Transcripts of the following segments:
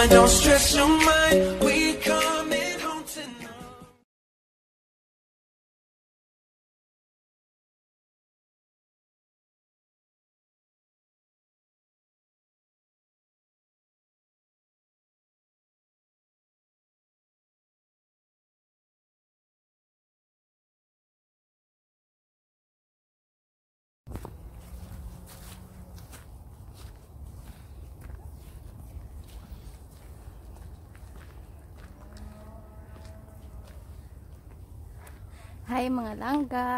Don't stress your mind, we coming home tonight. Hi mga langga,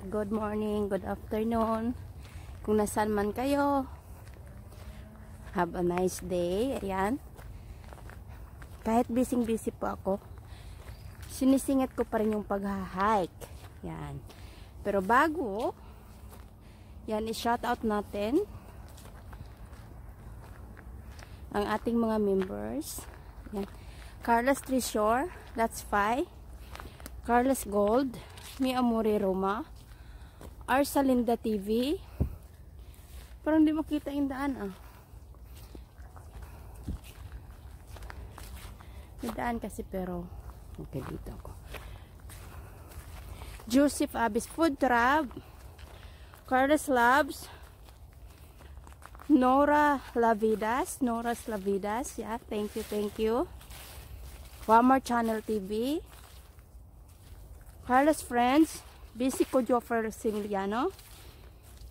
good morning, good afternoon, kung nasaan man kayo, have a nice day. Ayan, kahit busy po ako, sinisingit ko pa rin yung pag-hike. Yan, pero bago yan, i-shout out natin ang ating mga members. Yan, Carlos Tresor, that's 5, Carlos Gold, Mi Amore Roma, Arsalinda TV. Parang hindi makita yung daan May daan kasi pero okay, dito ako. Joseph Abis Food Trap, Carlos Labs, Nora's Lavidas, yeah, thank you. Walmart Channel TV, Carlos Friends, Bisico Joffer Similiano,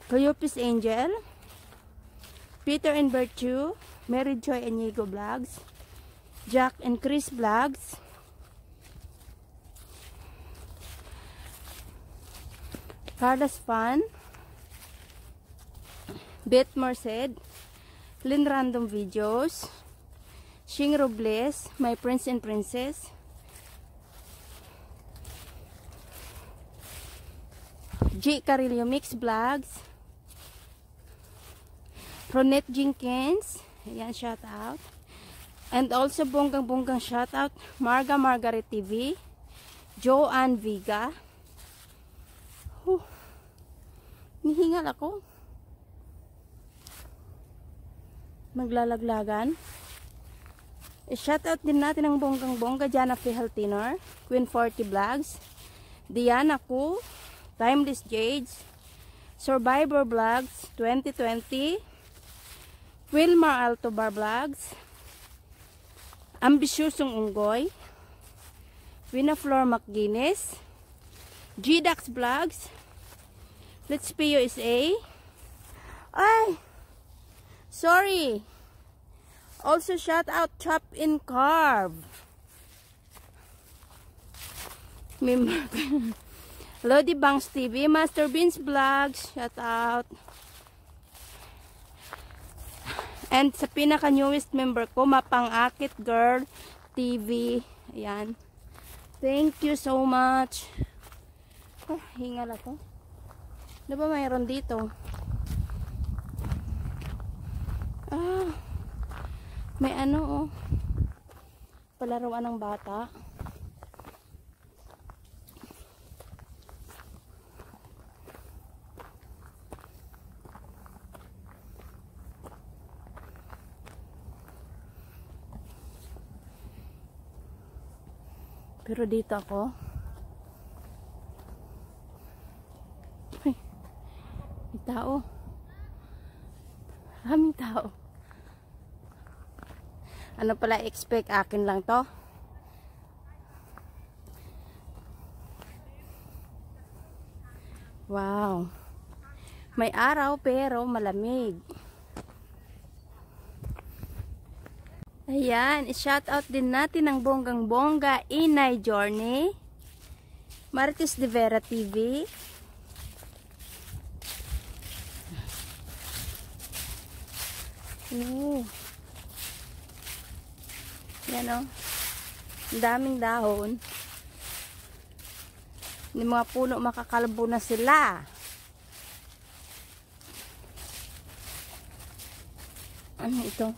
Cleopis Angel, Peter and Virtue, Mary Joy Enigo Vlogs, Jack and Chris Vlogs, Carlos Fun, Beth Merced, Lynn Random Videos, Shing Robles, My Prince and Princess, G. Carillo Mix Vlogs, Ronette Jenkins, ayan, shout out. And also bonggang shout out Margaret TV, Joanne Viga. Nihingal ako, maglalaglagan. I-shout out din natin ang bonggang Jana Fihaltinor, Queen 40 Vlogs, Diana Ku, Timeless Jades, Survivor Vlogs 2020, Wilmar Altobar Vlogs, Ambisyosong Unggoy, Winaflor McGuinness, G-Dax Vlogs, Let's Be USA. Ay! Sorry! Also shout out Chop in Carb. Lodi Bangs TV, Master Beans Vlogs, shout out. And sa pinaka newest member ko, Mapang-Akit Girl TV. Ayan. Thank you so much. Hingal ako. Ano ba mayroon dito? May ano palaruan ng bata. Pero dito ako. Ay, may tao. Maraming tao. Ano pala expect, akin lang to? Wow. May araw pero malamig. Ayan, i-shout out din natin ang bonggang-bongga Inay Journey, Marites de Vera TV, yan o, daming dahon, yung mga puno makakalbo na sila. Ano ito?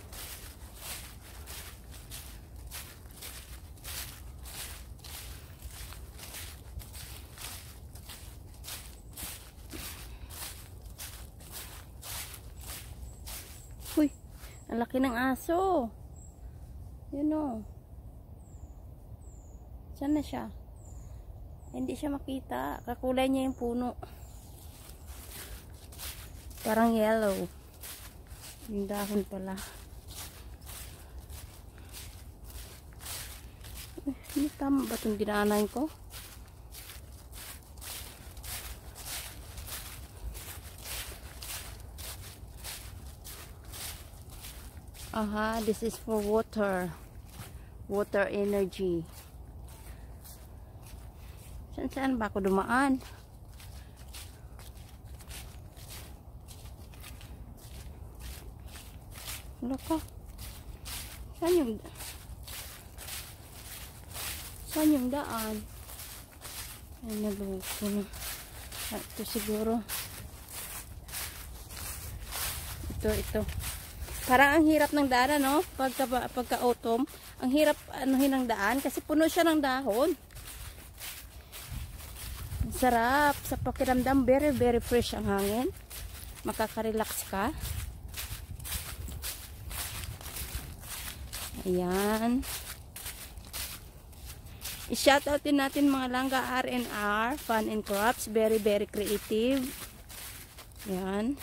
Ang laki ng aso. Yun o. Saan na siya? Hindi siya makita. Kakulay niya yung puno. Parang yellow. Yung dahon pala. Hindi tama ba itong dinaanan ko? Aha, this is for water. Water energy. Saan ba ako dumaan? Wala ka. Saan yung daan? Ay, naloko na. Ito siguro. Ito. Parang ang hirap ng daan, no? Pagka-autumn, ang hirap anuhin ng daan kasi puno siya ng dahon. Ang sarap sa pakiramdam, very very fresh ang hangin. Makaka-relax ka. Ayan. I-shoutout din natin mga langga R&R, Fun and Crops, very very creative. Ayan.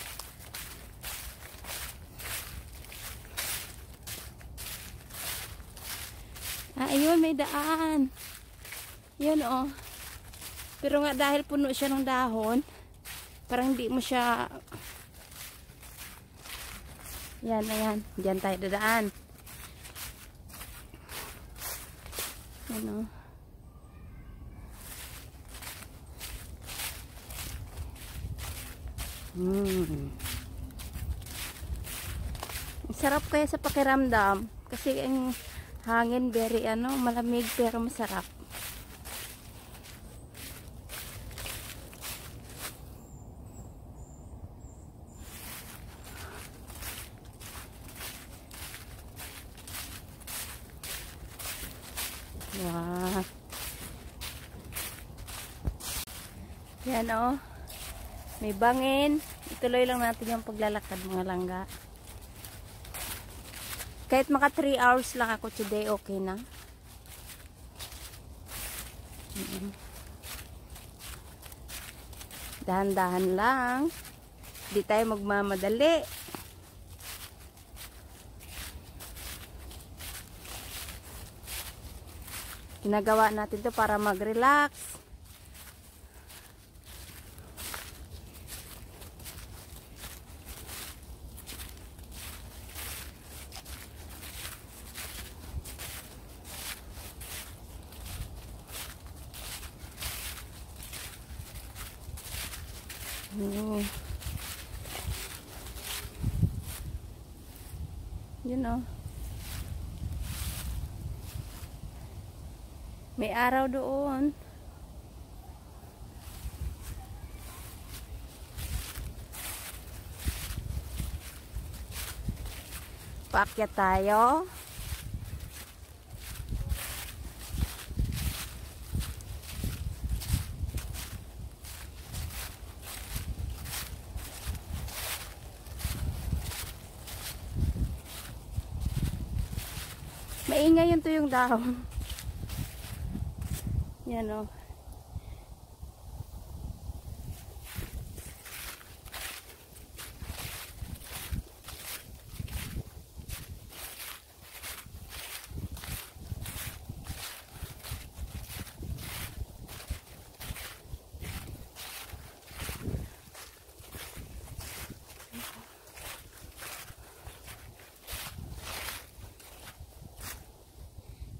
Ayun, may daan. Yun, oh. Pero nga dahil puno siya ng dahon, parang hindi mo siya... Yan, ayan. Diyan tayo dadaan. Yan, oh. Sarap kaya sa pakiramdam. Kasi ang... hangin very malamig pero masarap. Wow. Yan oh. May bangin. Ituloy lang natin yung paglalakad mga langga. Kahit maka 3 hours lang ako today, okay na. Dahan-dahan lang. Hindi tayo magmamadali. Ginagawa natin to para mag-relax. Yun know. May araw doon. Paakyat tayo. Maingay yun to yung dahon. Yan o.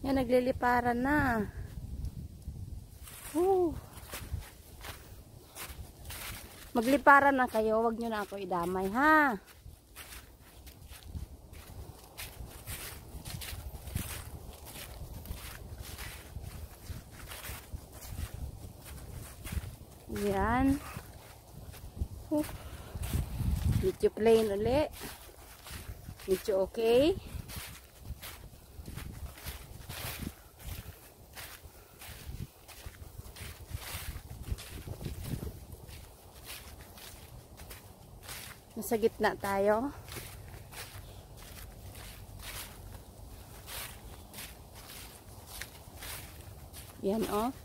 Yan, nagliliparan na. Magliparan na kayo, wag nyo na ako idamay, ha? Yan. Medyo plain ulit. Medyo okay. Nasa gitna tayo. Yan, oh.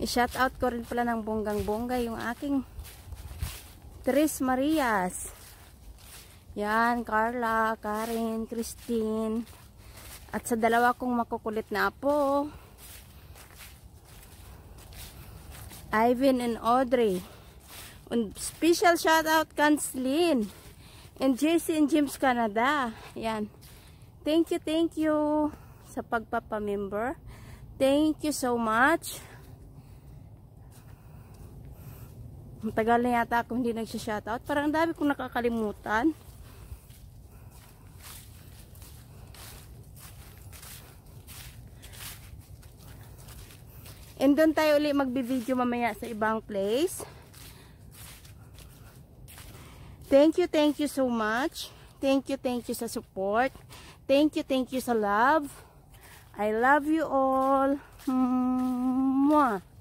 I-shout out ko rin pala ng bonggang-bongga yung aking Tres Marias. Yan, Carla, Karen, Christine. At sa dalawa kong makukulit na apo, Ivan and Audrey. And special shout out Kanslin and JC and James Canada. Yan. Thank you sa pagpapamember. Thank you so much. Matagal na yata ako hindi nagsha-shoutout. Parang dami kong nakakalimutan. And doon tayo ulit magbi-video mamaya sa ibang place. Thank you so much. Thank you sa support. Thank you sa love. I love you all. Mwah.